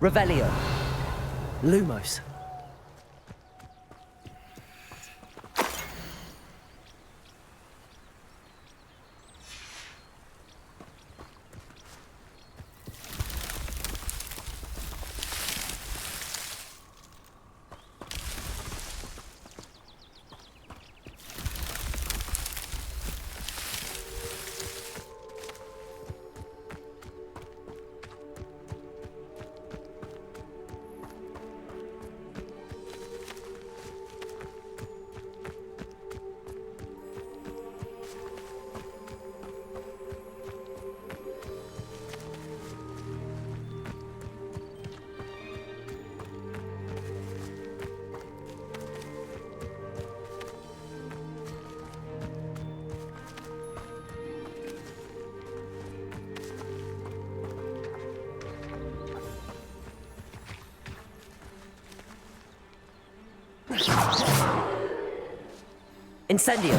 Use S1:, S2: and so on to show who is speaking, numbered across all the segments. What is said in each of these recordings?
S1: Revelio.
S2: Lumos.
S1: Incendio.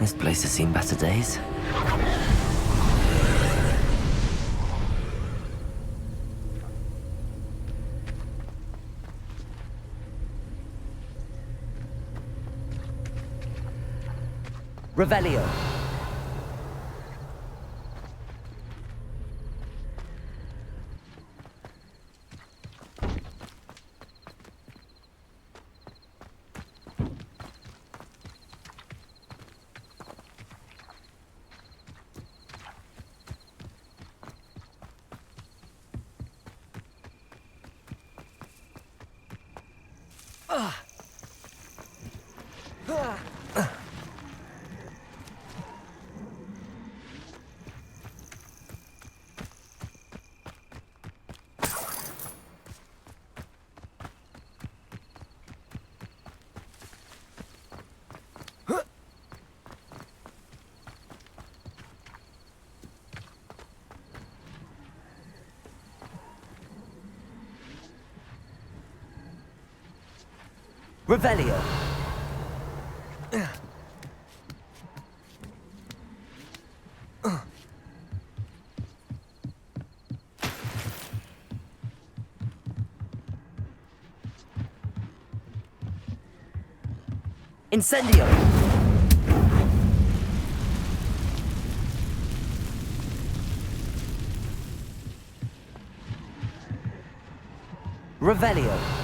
S2: This place has seen better days.
S1: Revelio. Revelio. Incendio. Revelio.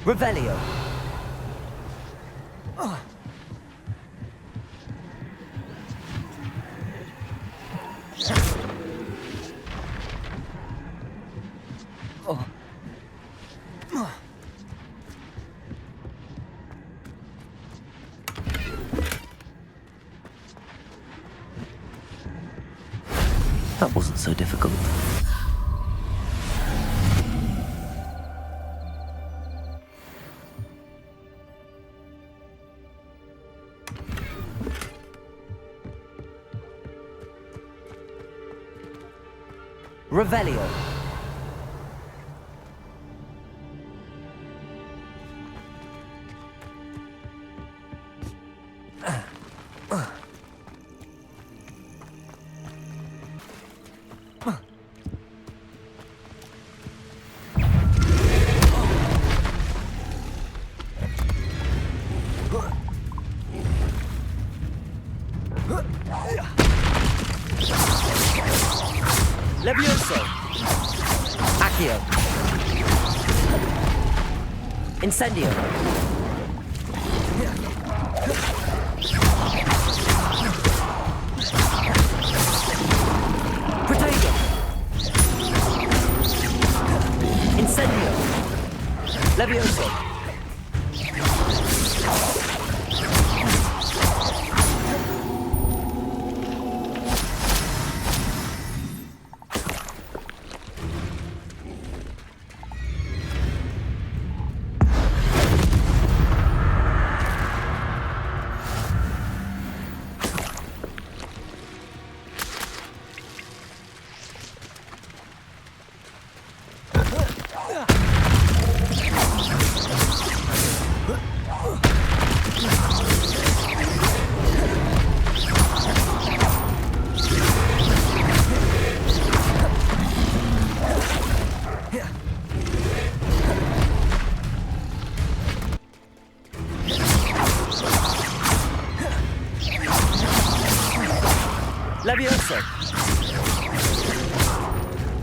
S1: Revelio.
S2: That wasn't so difficult.
S1: Revelio. Levioso. Accio. Incendio. Protego. Incendio. Levioso. Levioso.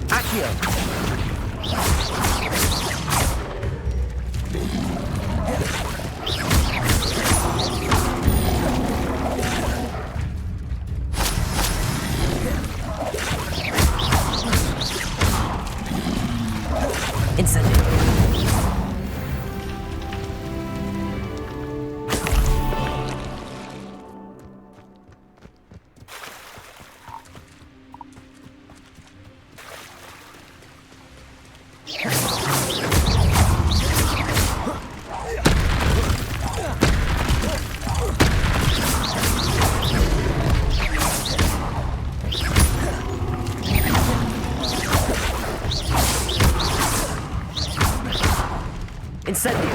S1: Accio. Incendio. Incendio.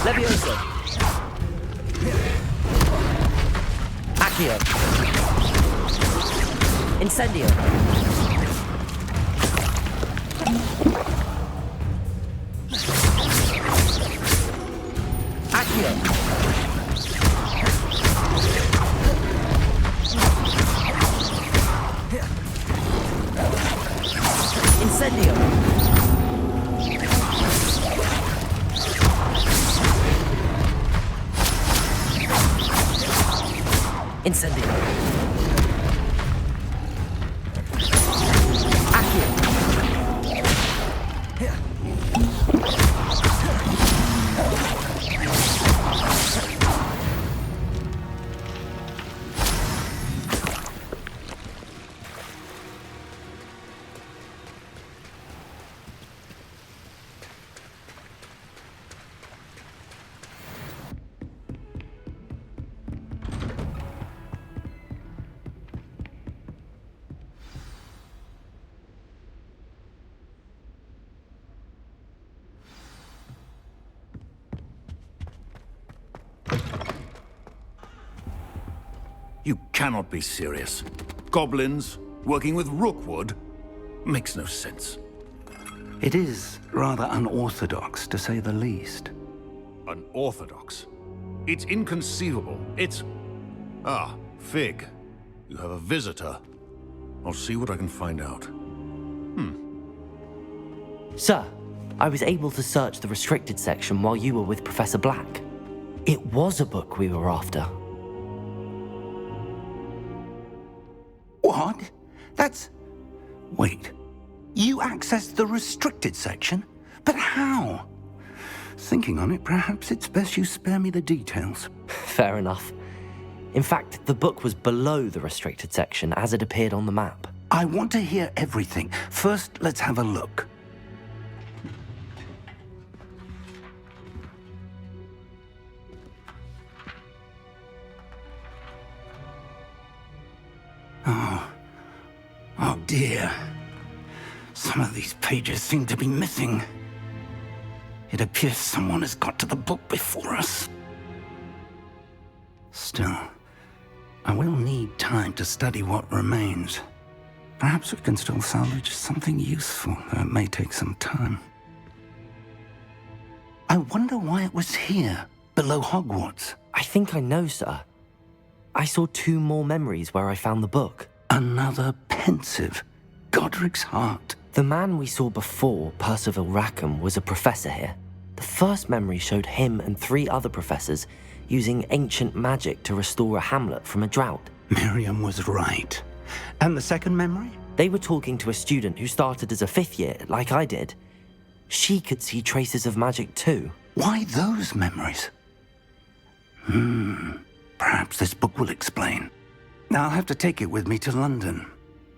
S1: Levioso. Accio. Incendio. Accio. Incendio. Incendio. Accio.
S3: You cannot be serious. Goblins working with Rookwood makes no sense.
S4: It is rather unorthodox, to say the least.
S3: Unorthodox? It's inconceivable. It's... Ah, Fig. You have a visitor. I'll see what I can find out.
S2: Sir, I was able to search the restricted section while you were with Professor Black. It was a book we were after.
S4: What? That's... Wait. You accessed the restricted section? But how? Thinking on it, perhaps it's best you spare me the details.
S2: Fair enough. In fact, the book was below the restricted section as it appeared on the map.
S4: I want to hear everything. First, let's have a look. Oh dear. Some of these pages seem to be missing. It appears someone has got to the book before us. Still, I will need time to study what remains. Perhaps we can still salvage something useful, though it may take some time. I wonder why it was here, below Hogwarts.
S2: I think I know, sir. I saw 2 more memories where I found the book.
S4: Another pensive. Godric's heart.
S2: The man we saw before, Percival Rackham, was a professor here. The first memory showed him and 3 other professors using ancient magic to restore a hamlet from a drought.
S4: Miriam was right. And the second memory?
S2: They were talking to a student who started as a 5th year, like I did. She could see traces of magic too.
S4: Why those memories? Perhaps this book will explain. I'll have to take it with me to London.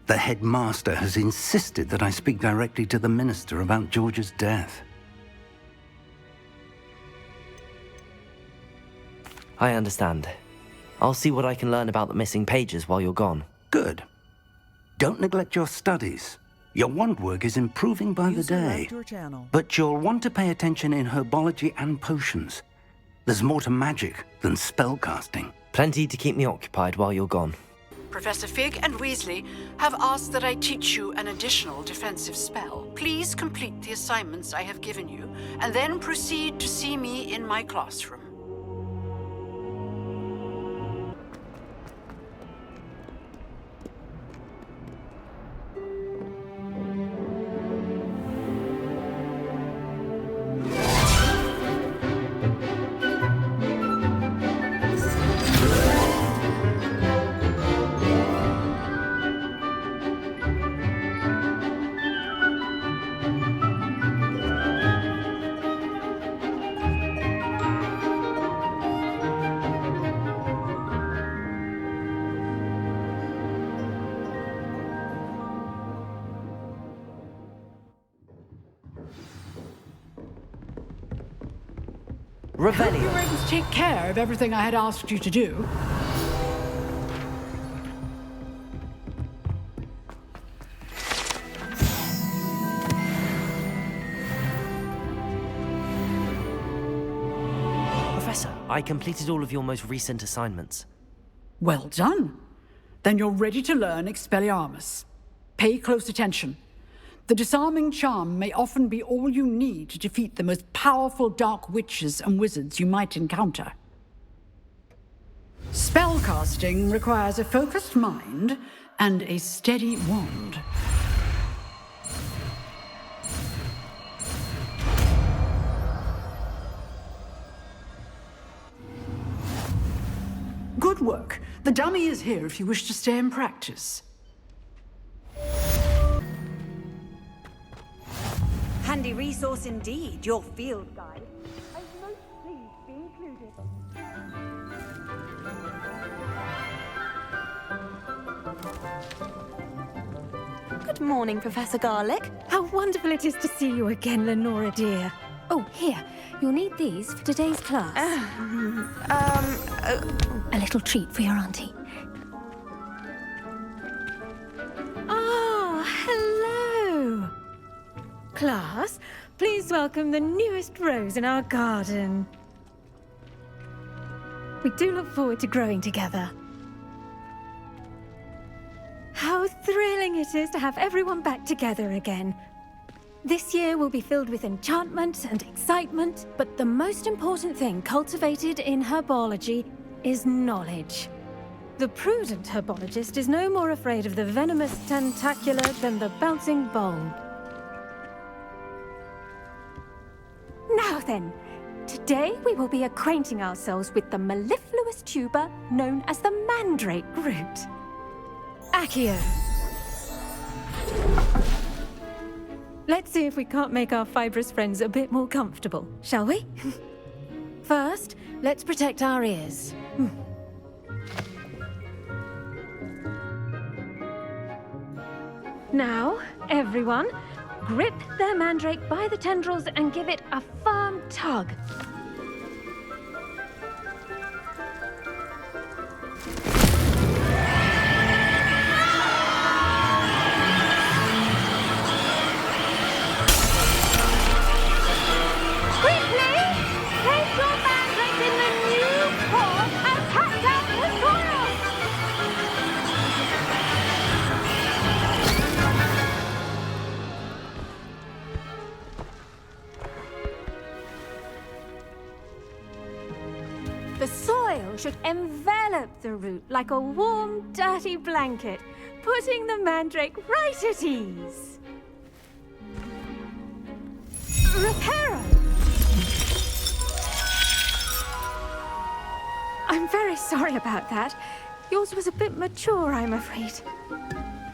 S4: The headmaster has insisted that I speak directly to the minister about George's death.
S2: I understand. I'll see what I can learn about the missing pages while you're gone.
S4: Good. Don't neglect your studies. Your wand work is improving by the day. But you'll want to pay attention in herbology and potions. There's more to magic than spellcasting.
S2: Plenty to keep me occupied while you're gone.
S5: Professor Fig and Weasley have asked that I teach you an additional defensive spell. Please complete the assignments I have given you, and then proceed to see me in my classroom.
S2: Revelio.
S5: You were able to take care of everything I had asked you to do.
S2: Professor, I completed all of your most recent assignments.
S5: Well done. Then you're ready to learn Expelliarmus. Pay close attention. The disarming charm may often be all you need to defeat the most powerful dark witches and wizards you might encounter. Spellcasting requires a focused mind and a steady wand. Good work. The dummy is here if you wish to stay and practice.
S6: Handy resource indeed, your field guide. I'm most pleased to be included.
S7: Good morning, Professor Garlick. How wonderful it is to see you again, Lenora dear. Oh, here, you'll need these for today's class. A little treat for your auntie. Oh, hello. Class, please welcome the newest rose in our garden. We do look forward to growing together. How thrilling it is to have everyone back together again. This year will be filled with enchantment and excitement, but the most important thing cultivated in herbology is knowledge. The prudent herbologist is no more afraid of the venomous tentacular than the bouncing bulb. Now then, today we will be acquainting ourselves with the mellifluous tuber known as the mandrake root. Accio. Let's see if we can't make our fibrous friends a bit more comfortable, shall we? First, let's protect our ears. Now, everyone, grip their mandrake by the tendrils and give it a firm tug. Quickly, place your mandrake in the new port and cut down the soil. The soil should envelop the root like a warm, dirty blanket, putting the mandrake right at ease. Reparo! I'm very sorry about that. Yours was a bit mature, I'm afraid.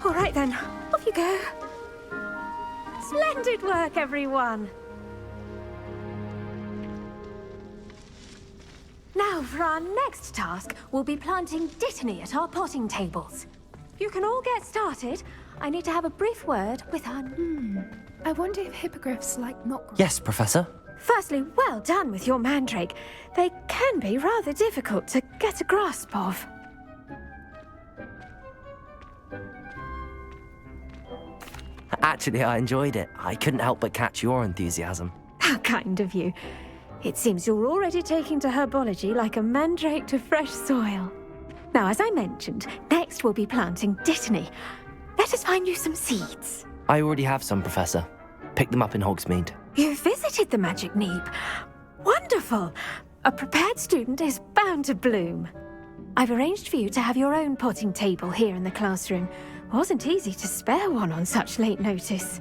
S7: All right then, off you go. Splendid work, everyone! Now, for our next task, we'll be planting dittany at our potting tables. You can all get started. I need to have a brief word with our...
S8: I wonder if hippogriffs like not...
S2: Yes, Professor.
S7: Firstly, well done with your mandrake. They can be rather difficult to get a grasp of.
S2: Actually, I enjoyed it. I couldn't help but catch your enthusiasm.
S7: How kind of you. It seems you're already taking to herbology like a mandrake to fresh soil. Now, as I mentioned, next we'll be planting dittany. Let us find you some seeds.
S2: I already have some, Professor. Picked them up in Hogsmeade.
S7: You visited the Magic Neep. Wonderful. A prepared student is bound to bloom. I've arranged for you to have your own potting table here in the classroom. Wasn't easy to spare one on such late notice.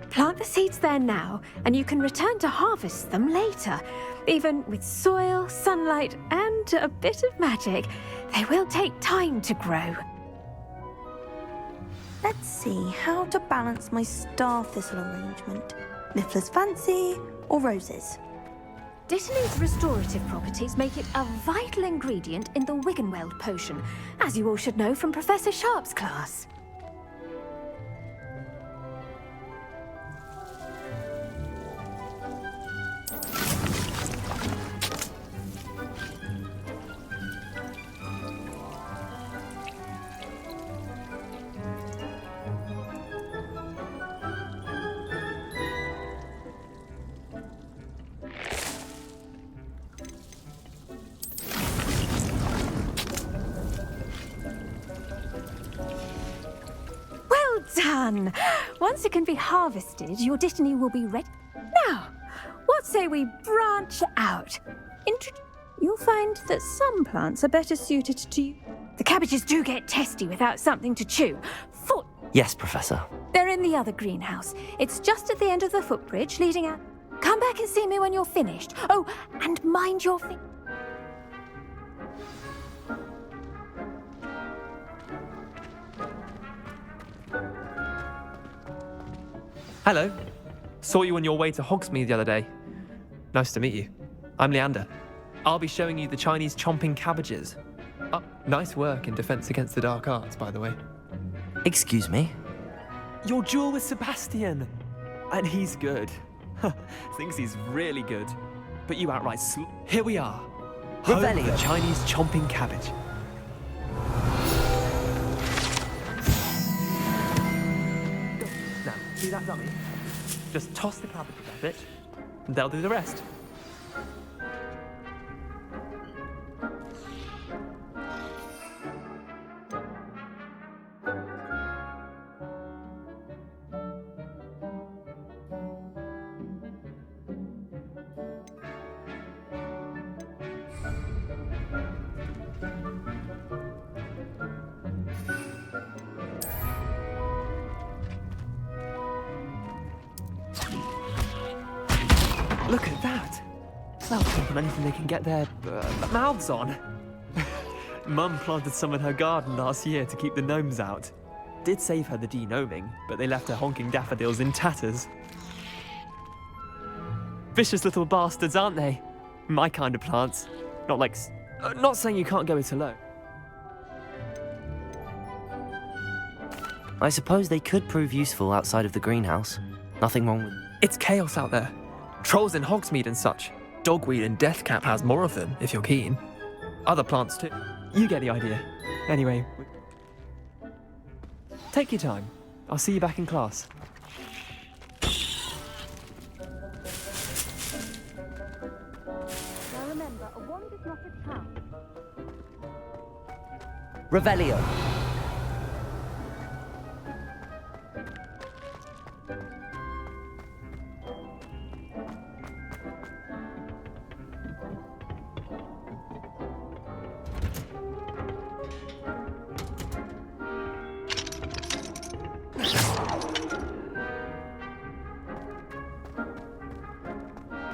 S7: Plant the seeds there now, and you can return to harvest them later. Even with soil, sunlight, and a bit of magic, they will take time to grow.
S9: Let's see how to balance my star thistle arrangement. Miffler's Fancy or roses?
S7: Dittany's restorative properties make it a vital ingredient in the Wiggenweld potion, as you all should know from Professor Sharp's class. Done! Once it can be harvested, your dittany will be ready. Now, what say we branch out? You'll find that some plants are better suited to you. The cabbages do get testy without something to chew.
S2: Yes, Professor.
S7: They're in the other greenhouse. It's just at the end of the footbridge leading out. Come back and see me when you're finished. Oh, and mind your
S10: Hello. Saw you on your way to Hogsmeade the other day. Nice to meet you. I'm Leander. I'll be showing you the Chinese chomping cabbages. Oh, nice work in Defense Against the Dark Arts, by the way.
S2: Excuse me?
S10: Your duel with Sebastian. And he's good. Thinks he's really good. But you outright Here we are. Home of the Chinese chomping cabbage. Now, see that dummy? Just toss the cabbage at it, and they'll do the rest. Look at that! They'll jump on anything they can get their mouths on. Mum planted some in her garden last year to keep the gnomes out. Did save her the de-gnoming, but they left her honking daffodils in tatters. Vicious little bastards, aren't they? My kind of plants. Not saying you can't go it alone.
S2: I suppose they could prove useful outside of the greenhouse. Nothing wrong with...
S10: It's chaos out there. Trolls in Hogsmeade and such. Dogweed and Deathcap has more of them, if you're keen. Other plants too. You get the idea. Anyway, take your time. I'll see you back in class.
S6: Now remember, a wand is not a trap.
S1: Revelio.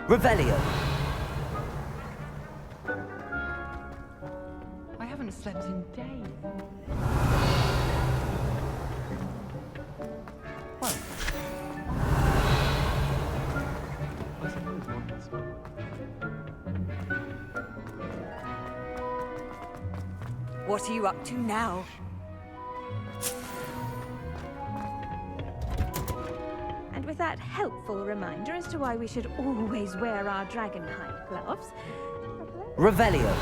S1: Revelio.
S11: I haven't slept in days. Well, I suppose one has.
S6: What are you up to now?
S7: And with that helpful reminder as to why we should always wear our dragonhide gloves.
S1: Revelio.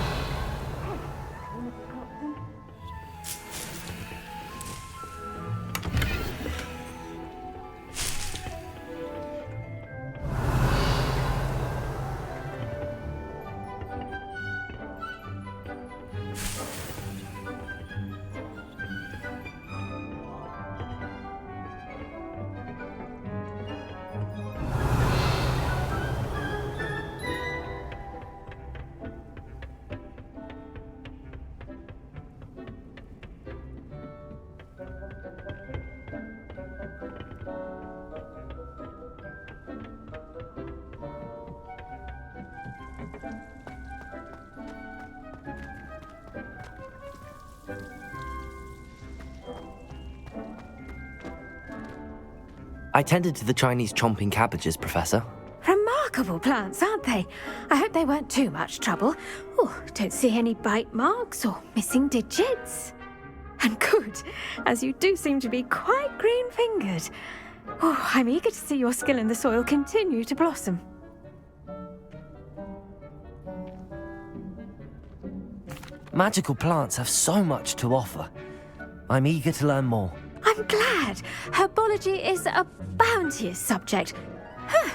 S2: I tended to the Chinese chomping cabbages, Professor.
S7: Remarkable plants, aren't they? I hope they weren't too much trouble. Oh, don't see any bite marks or missing digits. And good, as you do seem to be quite green-fingered. Oh, I'm eager to see your skill in the soil continue to blossom.
S2: Magical plants have so much to offer. I'm eager to learn more.
S7: I'm glad. Herbology is a bounteous subject. Huh.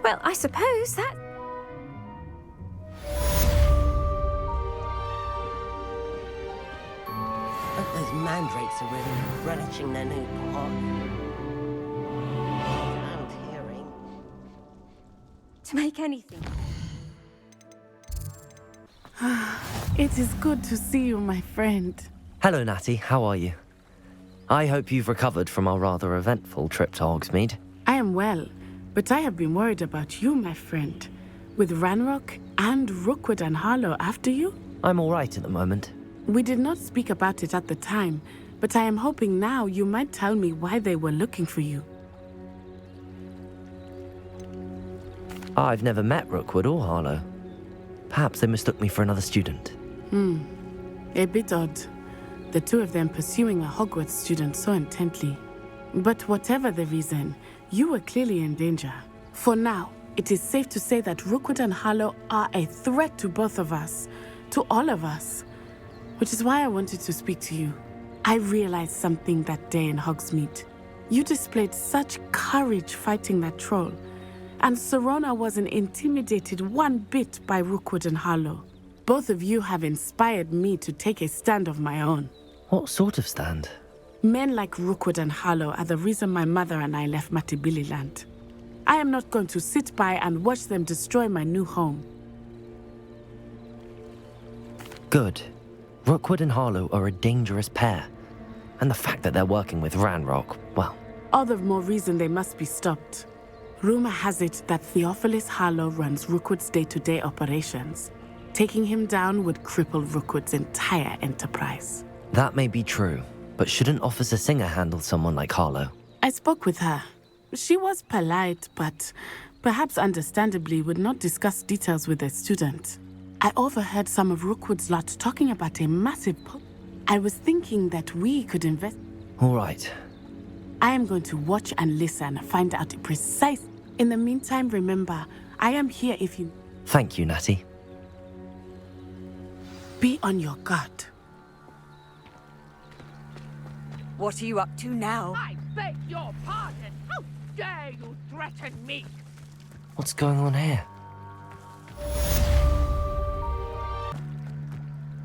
S7: Well, I suppose that...
S1: But those mandrakes are really relishing their new pot. And hearing.
S6: To make anything.
S11: it is good to see you, my friend.
S2: Hello, Natty. How are you? I hope you've recovered from our rather eventful trip to Hogsmeade.
S11: I am well, but I have been worried about you, my friend. With Ranrock and Rookwood and Harlow after you?
S2: I'm all right at the moment.
S11: We did not speak about it at the time, but I am hoping now you might tell me why they were looking for you.
S2: I've never met Rookwood or Harlow. Perhaps they mistook me for another student.
S11: A bit odd. The two of them pursuing a Hogwarts student so intently. But whatever the reason, you were clearly in danger. For now, it is safe to say that Rookwood and Harlow are a threat to both of us, to all of us. Which is why I wanted to speak to you. I realized something that day in Hogsmeade. You displayed such courage fighting that troll, and Serona wasn't intimidated one bit by Rookwood and Harlow. Both of you have inspired me to take a stand of my own.
S2: What sort of stand?
S11: Men like Rookwood and Harlow are the reason my mother and I left Matibili land. I am not going to sit by and watch them destroy my new home.
S2: Good. Rookwood and Harlow are a dangerous pair. And the fact that they're working with Ranrock, well...
S11: All the more reason they must be stopped. Rumor has it that Theophilus Harlow runs Rookwood's day-to-day operations. Taking him down would cripple Rookwood's entire enterprise.
S2: That may be true, but shouldn't Officer Singer handle someone like Harlow?
S11: I spoke with her. She was polite, but perhaps understandably would not discuss details with a student. I overheard some of Rookwood's lot talking about a massive... I was thinking that we could invest...
S2: All right.
S11: I am going to watch and listen, find out precise. In the meantime, remember, I am here if you...
S2: Thank you, Natty.
S11: Be on your guard.
S6: What are you up to now?
S12: I beg your pardon. How dare you threaten me?
S2: What's going on here?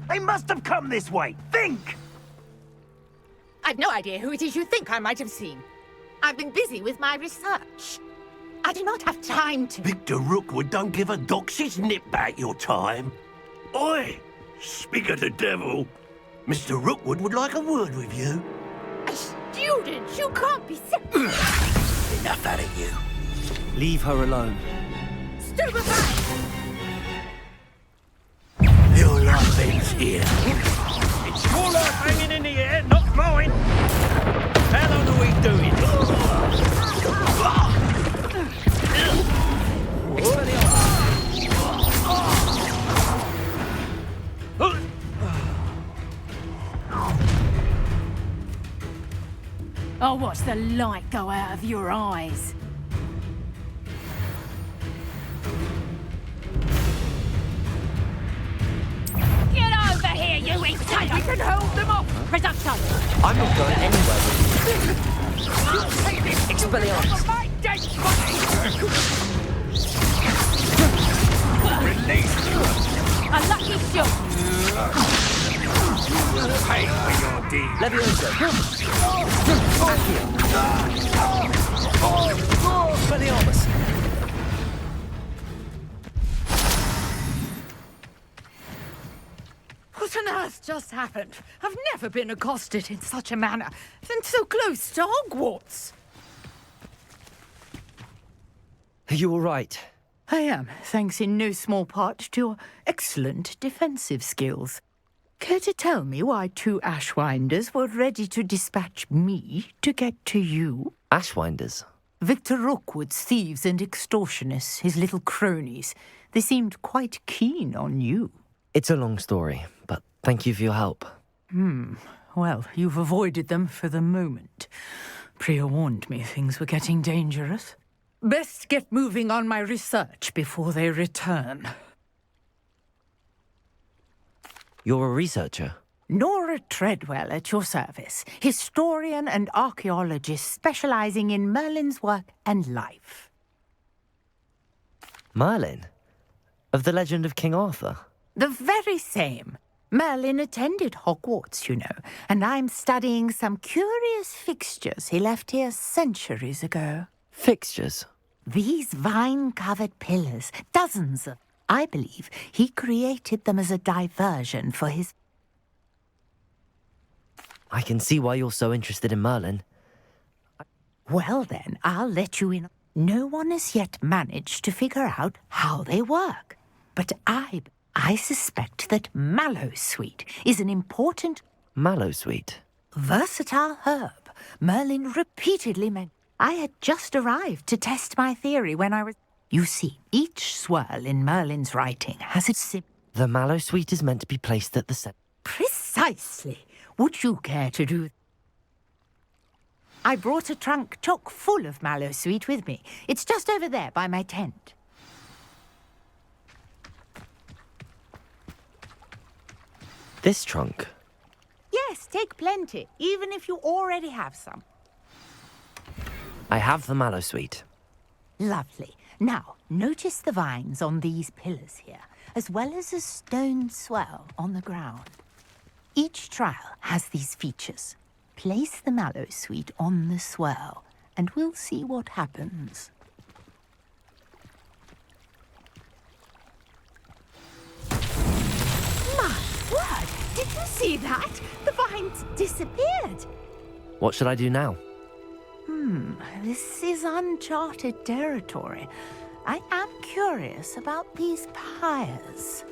S13: They must have come this way. Think!
S12: I've no idea who it is you think I might have seen. I've been busy with my research. I do not have time to...
S13: Victor Rookwood don't give a doxy's nip back your time. Oi! Speak of the devil. Mr. Rookwood would like a word with you.
S12: A student? You can't be...
S13: Enough out of you.
S14: Leave her alone.
S12: Stupefy!
S13: Your life ends here.
S14: It's your life hanging in the air, not mine. How long are we doing?
S12: I'll watch the light go out of your eyes. Get over here, you idiot! We can hold them off! Production!
S2: I'm not going anywhere with
S12: You
S2: Expelliarmus.
S12: my dead body! A lucky shot!
S14: Pay for your deed.
S2: Levioso. Expelliarmus.
S12: What on earth just happened? I've never been accosted in such a manner, and so close to Hogwarts.
S2: Are you all right?
S12: I am, thanks in no small part to your excellent defensive skills. Care to tell me why two Ashwinders were ready to dispatch me to get to you?
S2: Ashwinders?
S12: Victor Rookwood's thieves and extortionists, his little cronies. They seemed quite keen on you.
S2: It's a long story, but thank you for your help.
S12: Well, you've avoided them for the moment. Priya warned me things were getting dangerous. Best get moving on my research before they return.
S2: You're a researcher?
S12: Nora Treadwell at your service, historian and archaeologist specializing in Merlin's work and life.
S2: Merlin? Of the legend of King Arthur?
S12: The very same. Merlin attended Hogwarts, you know, and I'm studying some curious fixtures he left here centuries ago.
S2: Fixtures?
S12: These vine-covered pillars, dozens of... I believe he created them as a diversion for his...
S2: I can see why you're so interested in Merlin.
S12: Well then, I'll let you in. No one has yet managed to figure out how they work. But I suspect that mallowsweet is an important...
S2: Mallowsweet?
S12: Versatile herb. Merlin repeatedly meant... I had just arrived to test my theory when I was... You see, each swirl in Merlin's writing has its...
S2: The mallowsweet is meant to be placed at the center.
S12: Precisely. Would you care to do... I brought a trunk chock full of mallowsweet with me. It's just over there by my tent.
S2: This trunk?
S12: Yes, take plenty, even if you already have some.
S2: I have the mallowsweet.
S12: Lovely. Now, notice the vines on these pillars here, as well as a stone swell on the ground. Each trial has these features. Place the mallowsweet on the swell, and we'll see what happens. My word! Did you see that? The vines disappeared.
S2: What should I do now?
S12: This is uncharted territory. I am curious about these pyres.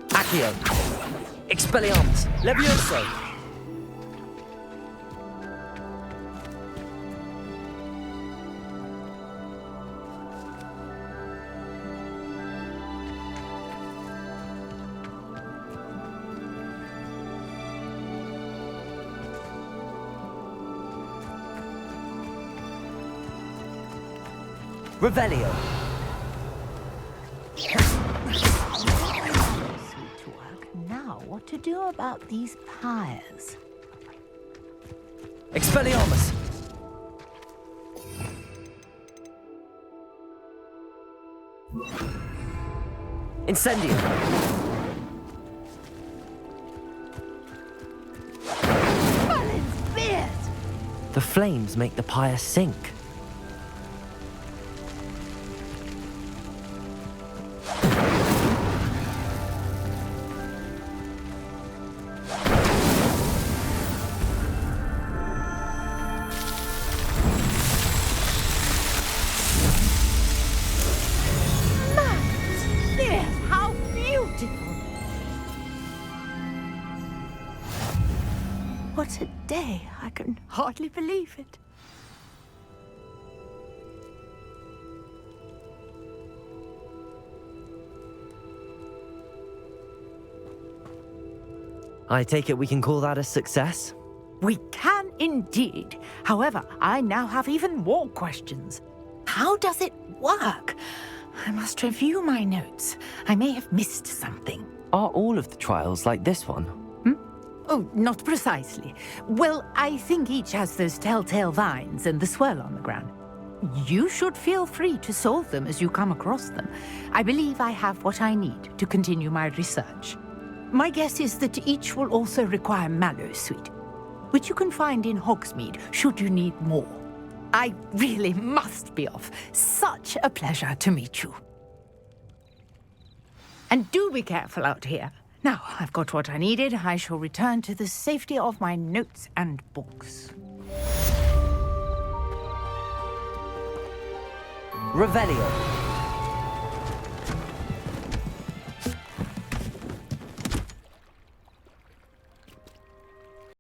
S2: Accio! Expelliarmus! Levioso! Revelio.
S12: Sweet work. Now, what to do about these pyres?
S2: Expelliarmus. Incendio. The flames make the pyre sink.
S12: How beautiful! What a day! I can hardly believe it.
S2: I take it we can call that a success?
S12: We can indeed. However, I now have even more questions. How does it work? I must review my notes. I may have missed something.
S2: Are all of the trials like this one?
S12: Oh, not precisely. Well, I think each has those telltale vines and the swirl on the ground. You should feel free to solve them as you come across them. I believe I have what I need to continue my research. My guess is that each will also require mallow sweet, which you can find in Hogsmeade should you need more. I really must be off. Such a pleasure to meet you. And do be careful out here. Now I've got what I needed. I shall return to the safety of my notes and books.
S2: Revelio.